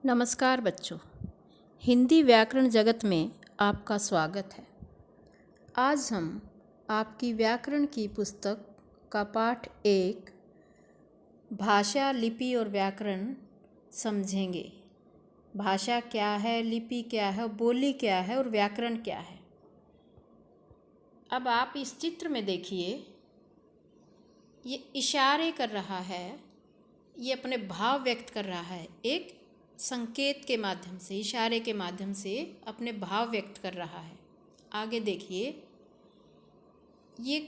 नमस्कार बच्चों, हिंदी व्याकरण जगत में आपका स्वागत है। आज हम आपकी व्याकरण की पुस्तक का पाठ 1 भाषा, लिपि और व्याकरण समझेंगे। भाषा क्या है, लिपि क्या है, बोली क्या है और व्याकरण क्या है। अब आप इस चित्र में देखिए, ये इशारे कर रहा है, ये अपने भाव व्यक्त कर रहा है। एक संकेत के माध्यम से, इशारे के माध्यम से अपने भाव व्यक्त कर रहा है। आगे देखिए, ये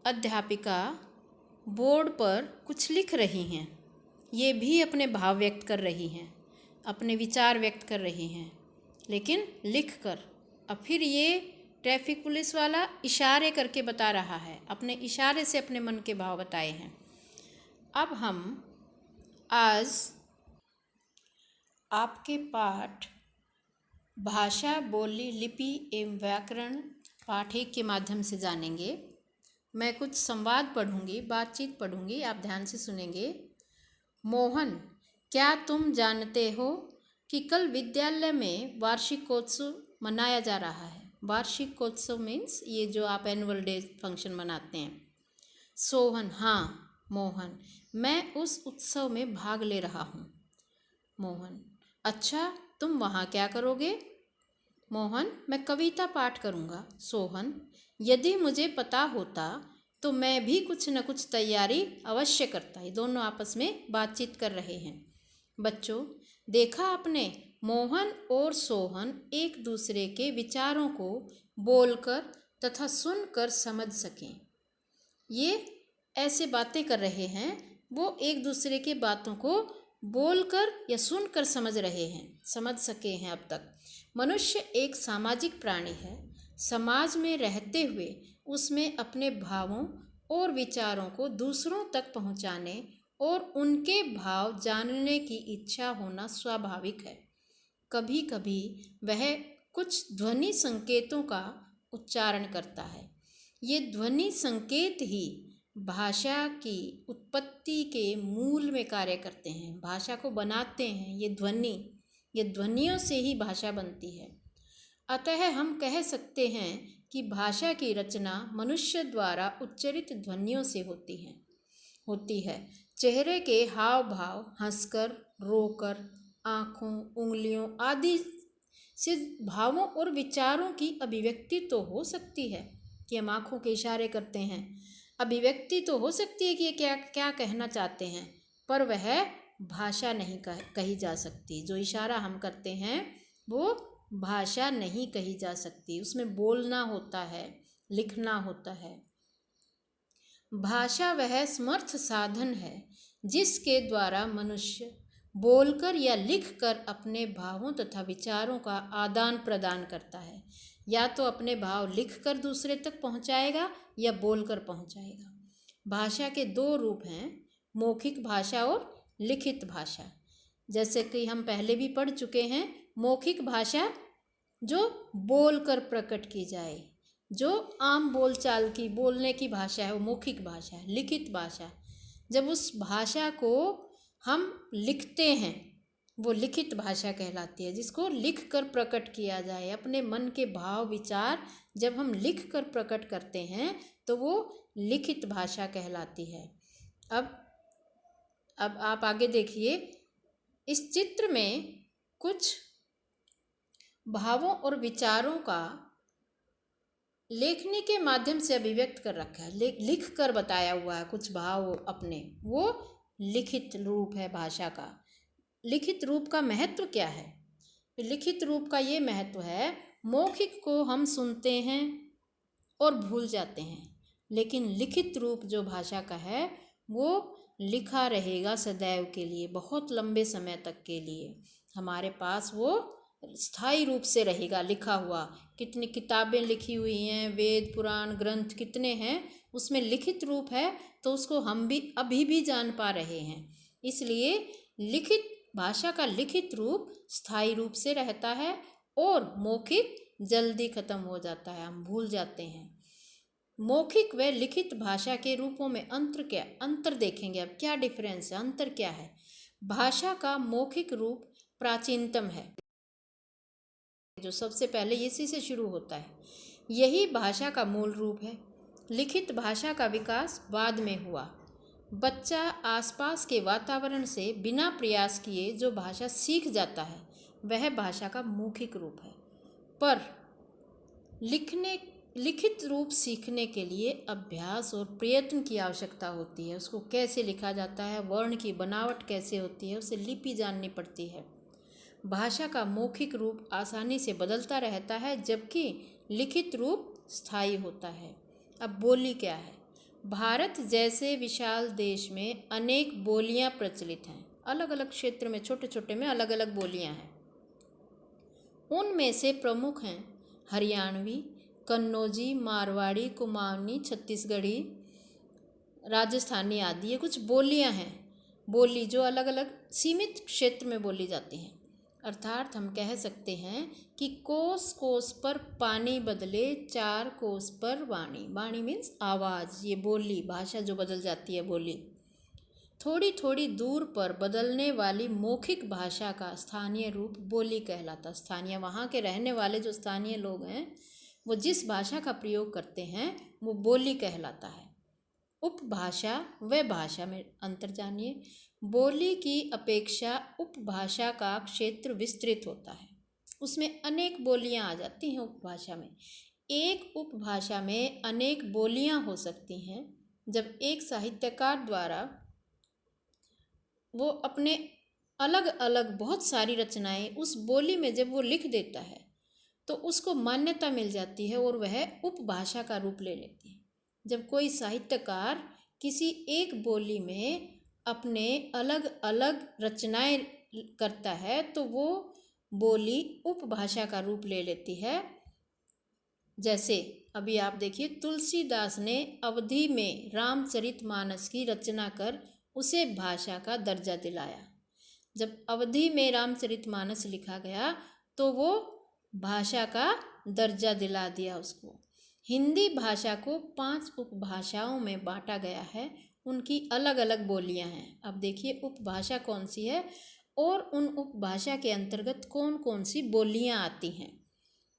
अध्यापिका बोर्ड पर कुछ लिख रही हैं। ये भी अपने भाव व्यक्त कर रही हैं, अपने विचार व्यक्त कर रही हैं, लेकिन लिख कर। अब फिर ये ट्रैफिक पुलिस वाला इशारे करके बता रहा है, अपने इशारे से अपने मन के भाव बताए हैं। अब हम आज आपके पाठ भाषा, बोली, लिपि एवं व्याकरण पाठ 1 के माध्यम से जानेंगे। मैं कुछ संवाद पढ़ूंगी, बातचीत पढ़ूंगी, आप ध्यान से सुनेंगे। मोहन, क्या तुम जानते हो कि कल विद्यालय में वार्षिकोत्सव मनाया जा रहा है। वार्षिकोत्सव मीन्स ये जो आप एनुअल डे फंक्शन मनाते हैं। सोहन, हाँ। मोहन, मैं उस उत्सव में भाग ले रहा हूँ। मोहन, अच्छा, तुम वहाँ क्या करोगे। मोहन, मैं कविता पाठ करूँगा। सोहन, यदि मुझे पता होता तो मैं भी कुछ न कुछ तैयारी अवश्य करता। ये दोनों आपस में बातचीत कर रहे हैं। बच्चों, देखा आपने, मोहन और सोहन एक दूसरे के विचारों को बोलकर तथा सुनकर समझ सकें। ये ऐसे बातें कर रहे हैं, वो एक दूसरे की बातों को बोलकर या सुनकर समझ रहे हैं, समझ सके हैं अब तक। मनुष्य एक सामाजिक प्राणी है। समाज में रहते हुए उसमें अपने भावों और विचारों को दूसरों तक पहुंचाने और उनके भाव जानने की इच्छा होना स्वाभाविक है। कभी कभी वह कुछ ध्वनि संकेतों का उच्चारण करता है। ये ध्वनि संकेत ही भाषा की उत्पत्ति के मूल में कार्य करते हैं, भाषा को बनाते हैं। ये ध्वनियों से ही भाषा बनती है। अतः हम कह सकते हैं कि भाषा की रचना मनुष्य द्वारा उच्चरित ध्वनियों से होती है। चेहरे के हाव भाव, हंसकर, रोकर, आँखों, उंगलियों आदि से भावों और विचारों की अभिव्यक्ति तो हो सकती है कि हम आँखों के इशारे करते हैं। अभिव्यक्ति तो हो सकती है कि ये क्या क्या कहना चाहते हैं, पर वह भाषा नहीं कही जा सकती। जो इशारा हम करते हैं वो भाषा नहीं कही जा सकती, उसमें बोलना होता है, लिखना होता है। भाषा वह समर्थ साधन है जिसके द्वारा मनुष्य बोलकर या लिखकर अपने भावों तथा विचारों का आदान प्रदान करता है। या तो अपने भाव लिखकर दूसरे तक पहुंचाएगा या बोलकर पहुंचाएगा। भाषा के 2 रूप हैं, मौखिक भाषा और लिखित भाषा। जैसे कि हम पहले भी पढ़ चुके हैं, मौखिक भाषा जो बोलकर प्रकट की जाए, जो आम बोलचाल की बोलने की भाषा है, वो मौखिक भाषा है। लिखित भाषा, जब उस भाषा को हम लिखते हैं वो लिखित भाषा कहलाती है, जिसको लिख कर प्रकट किया जाए। अपने मन के भाव विचार जब हम लिख कर प्रकट करते हैं तो वो लिखित भाषा कहलाती है। अब आप आगे देखिए, इस चित्र में कुछ भावों और विचारों का लेखनी के माध्यम से अभिव्यक्त कर रखा है, लिख कर बताया हुआ है कुछ भाव अपने, वो लिखित रूप है भाषा का। लिखित रूप का महत्व क्या है। लिखित रूप का ये महत्व है, मौखिक को हम सुनते हैं और भूल जाते हैं, लेकिन लिखित रूप जो भाषा का है वो लिखा रहेगा सदैव के लिए, बहुत लंबे समय तक के लिए हमारे पास वो स्थायी रूप से रहेगा लिखा हुआ। कितनी किताबें लिखी हुई हैं, वेद पुराण ग्रंथ कितने हैं, उसमें लिखित रूप है तो उसको हम भी अभी भी जान पा रहे हैं। इसलिए लिखित भाषा का लिखित रूप स्थायी रूप से रहता है और मौखिक जल्दी खत्म हो जाता है, हम भूल जाते हैं। मौखिक व लिखित भाषा के रूपों में अंतर देखेंगे। अब क्या डिफरेंस है, अंतर क्या है। भाषा का मौखिक रूप प्राचीनतम है, जो सबसे पहले इसी से शुरू होता है। यही भाषा का मूल रूप है। लिखित भाषा का विकास बाद में हुआ। बच्चा आसपास के वातावरण से बिना प्रयास किए जो भाषा सीख जाता है वह भाषा का मौखिक रूप है। पर लिखित रूप सीखने के लिए अभ्यास और प्रयत्न की आवश्यकता होती है। उसको कैसे लिखा जाता है, वर्ण की बनावट कैसे होती है, उसे लिपि जाननी पड़ती है। भाषा का मौखिक रूप आसानी से बदलता रहता है, जबकि लिखित रूप स्थायी होता है। अब बोली क्या है? भारत जैसे विशाल देश में अनेक बोलियां प्रचलित हैं। अलग अलग क्षेत्र में, छोटे छोटे में अलग अलग बोलियां हैं। उनमें से प्रमुख हैं हरियाणवी, कन्नौजी, मारवाड़ी, कुमाऊनी, छत्तीसगढ़ी, राजस्थानी आदि। ये कुछ बोलियां हैं। बोली जो अलग अलग सीमित क्षेत्र में बोली जाती हैं। अर्थात हम कह सकते हैं कि कोस कोस पर पानी बदले, चार कोस पर वाणी। वाणी मीन्स आवाज़। ये बोली, भाषा जो बदल जाती है, बोली। थोड़ी थोड़ी दूर पर बदलने वाली मौखिक भाषा का स्थानीय रूप बोली कहलाता। स्थानीय, वहाँ के रहने वाले जो स्थानीय लोग हैं वो जिस भाषा का प्रयोग करते हैं वो बोली कहलाता है। उपभाषा व भाषा में अंतर जानिए। बोली की अपेक्षा उपभाषा का क्षेत्र विस्तृत होता है। उसमें अनेक बोलियां आ जाती हैं उपभाषा में। एक उपभाषा में अनेक बोलियां हो सकती हैं। जब एक साहित्यकार द्वारा वो अपने अलग अलग बहुत सारी रचनाएं उस बोली में जब वो लिख देता है तो उसको मान्यता मिल जाती है और वह उपभाषा का रूप ले लेती है। जब कोई साहित्यकार किसी एक बोली में अपने अलग अलग रचनाएं करता है तो वो बोली उपभाषा का रूप ले लेती है। जैसे अभी आप देखिए, तुलसीदास ने अवधी में रामचरितमानस की रचना कर उसे भाषा का दर्जा दिलाया। जब अवधी में रामचरितमानस लिखा गया तो वो भाषा का दर्जा दिला दिया उसको। हिंदी भाषा को 5 उपभाषाओं में बांटा गया है। उनकी अलग अलग बोलियां हैं। अब देखिए उपभाषा कौन सी है और उन उपभाषा के अंतर्गत कौन कौन सी बोलियां आती हैं।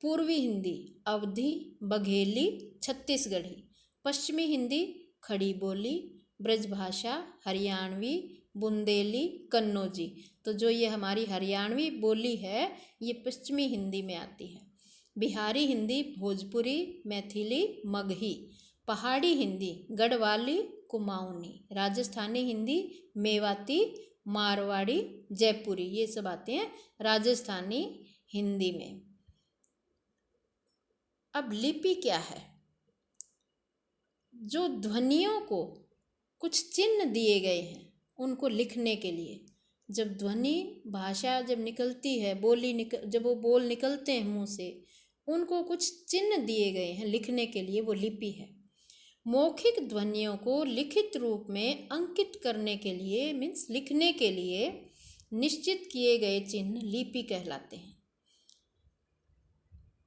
पूर्वी हिंदी अवधी, बघेली, छत्तीसगढ़ी। पश्चिमी हिंदी खड़ी बोली, ब्रजभाषा, हरियाणवी, बुंदेली, कन्नौजी। तो जो ये हमारी हरियाणवी बोली है ये पश्चिमी हिंदी में आती है। बिहारी हिंदी भोजपुरी, मैथिली, मगही। पहाड़ी हिंदी गढ़वाली, कुमाऊनी। राजस्थानी हिंदी मेवाती, मारवाड़ी, जयपुरी। ये सब आते हैं राजस्थानी हिंदी में। अब लिपि क्या है? जो ध्वनियों को कुछ चिन्ह दिए गए हैं उनको लिखने के लिए। जब ध्वनि भाषा जब निकलती है, जब वो बोल निकलते हैं मुंह से, उनको कुछ चिन्ह दिए गए हैं लिखने के लिए, वो लिपि है। मौखिक ध्वनियों को लिखित रूप में अंकित करने के लिए मीन्स लिखने के लिए निश्चित किए गए चिन्ह लिपि कहलाते हैं।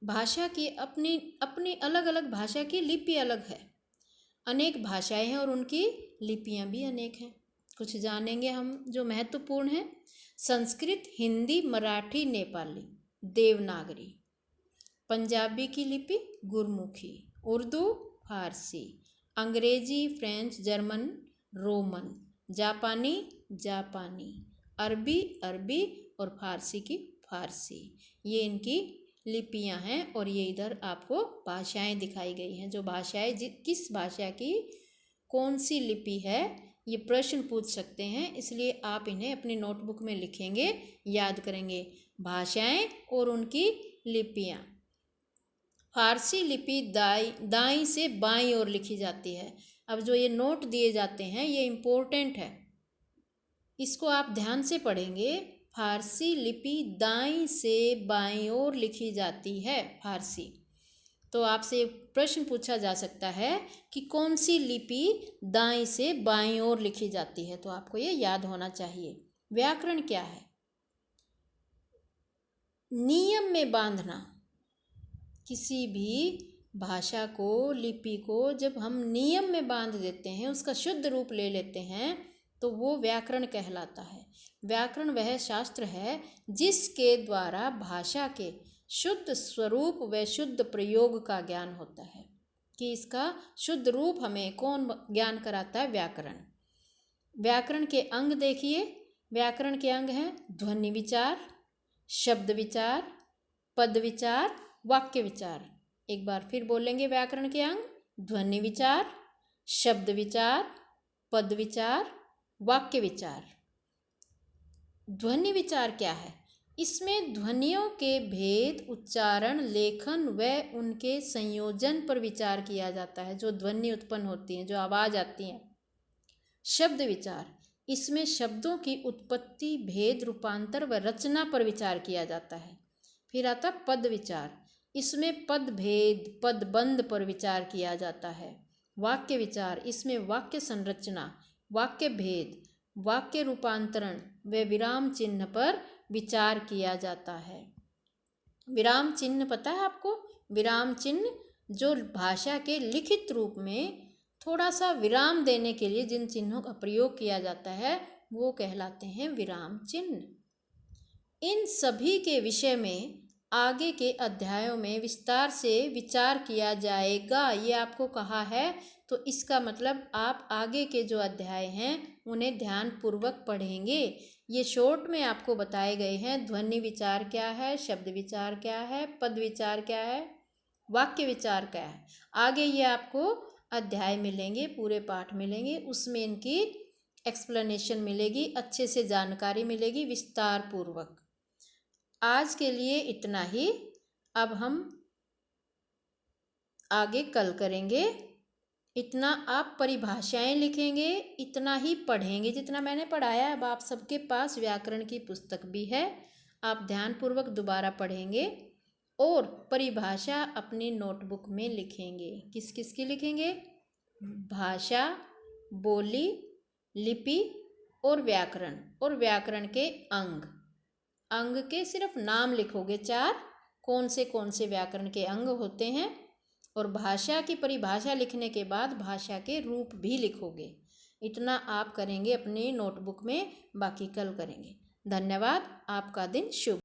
भाषा की अपनी अपनी अलग अलग भाषा की लिपि अलग है। अनेक भाषाएं हैं और उनकी लिपियां भी अनेक हैं। कुछ जानेंगे हम जो महत्वपूर्ण है। संस्कृत, हिंदी, मराठी, नेपाली, देवनागरी। पंजाबी की लिपि गुरमुखी। उर्दू, फारसी। अंग्रेजी, फ्रेंच, जर्मन, रोमन। जापानी, जापानी। अरबी, अरबी और फारसी की फारसी। ये इनकी लिपियां हैं और ये इधर आपको भाषाएं दिखाई गई हैं। जो भाषाएं किस भाषा की कौन सी लिपि है ये प्रश्न पूछ सकते हैं, इसलिए आप इन्हें अपनी नोटबुक में लिखेंगे, याद करेंगे। भाषाएं और उनकी लिपियां। फारसी लिपि दाईं से बाईं ओर लिखी जाती है। अब जो ये नोट दिए जाते हैं ये इम्पोर्टेंट है, इसको आप ध्यान से पढ़ेंगे। फारसी लिपि दाईं से बाईं ओर लिखी जाती है फारसी। तो आपसे प्रश्न पूछा जा सकता है कि कौन सी लिपि दाईं से बाईं ओर लिखी जाती है, तो आपको ये याद होना चाहिए। व्याकरण क्या है? नियम में बांधना। किसी भी भाषा को, लिपि को जब हम नियम में बांध देते हैं, उसका शुद्ध रूप ले लेते हैं, तो वो व्याकरण कहलाता है। व्याकरण वह शास्त्र है जिसके द्वारा भाषा के शुद्ध स्वरूप व शुद्ध प्रयोग का ज्ञान होता है। कि इसका शुद्ध रूप हमें कौन ज्ञान कराता है? व्याकरण। व्याकरण के अंग देखिए, व्याकरण के अंग हैं ध्वनि विचार, शब्द विचार, पद विचार, वाक्य विचार। एक बार फिर बोलेंगे व्याकरण के अंग: ध्वनि विचार, शब्द विचार, पद विचार, वाक्य विचार। ध्वनि विचार क्या है? इसमें ध्वनियों के भेद, उच्चारण, लेखन व उनके संयोजन पर विचार किया जाता है। जो ध्वनि उत्पन्न होती है, जो आवाज़ आती है। शब्द विचार, इसमें शब्दों की उत्पत्ति, भेद, रूपांतर व रचना पर विचार किया जाता है। फिर आता पद विचार, इसमें पद भेद, पद बंध पर विचार किया जाता है। वाक्य विचार, इसमें वाक्य संरचना, वाक्य भेद, वाक्य रूपांतरण व विराम चिन्ह पर विचार किया जाता है। विराम चिन्ह पता है आपको? विराम चिन्ह जो भाषा के लिखित रूप में थोड़ा सा विराम देने के लिए जिन चिन्हों का प्रयोग किया जाता है वो कहलाते हैं विराम चिन्ह। इन सभी के विषय में आगे के अध्यायों में विस्तार से विचार किया जाएगा, ये आपको कहा है। तो इसका मतलब आप आगे के जो अध्याय हैं उन्हें ध्यानपूर्वक पढ़ेंगे। ये शॉर्ट में आपको बताए गए हैं। ध्वनि विचार क्या है, शब्द विचार क्या है, पद विचार क्या है, वाक्य विचार क्या है। आगे ये आपको अध्याय मिलेंगे, पूरे पाठ मिलेंगे, उसमें इनकी एक्सप्लेनेशन मिलेगी, अच्छे से जानकारी मिलेगी विस्तार पूर्वक। आज के लिए इतना ही। अब हम आगे कल करेंगे। इतना आप परिभाषाएं लिखेंगे, इतना ही पढ़ेंगे जितना मैंने पढ़ाया। अब आप सबके पास व्याकरण की पुस्तक भी है, आप ध्यानपूर्वक दोबारा पढ़ेंगे और परिभाषा अपनी नोटबुक में लिखेंगे। किस किस की लिखेंगे? भाषा, बोली, लिपि और व्याकरण, और व्याकरण के अंग। अंग के सिर्फ नाम लिखोगे 4, कौन से व्याकरण के अंग होते हैं। और भाषा की परिभाषा लिखने के बाद भाषा के रूप भी लिखोगे। इतना आप करेंगे अपनी नोटबुक में, बाकी कल करेंगे। धन्यवाद। आपका दिन शुभ।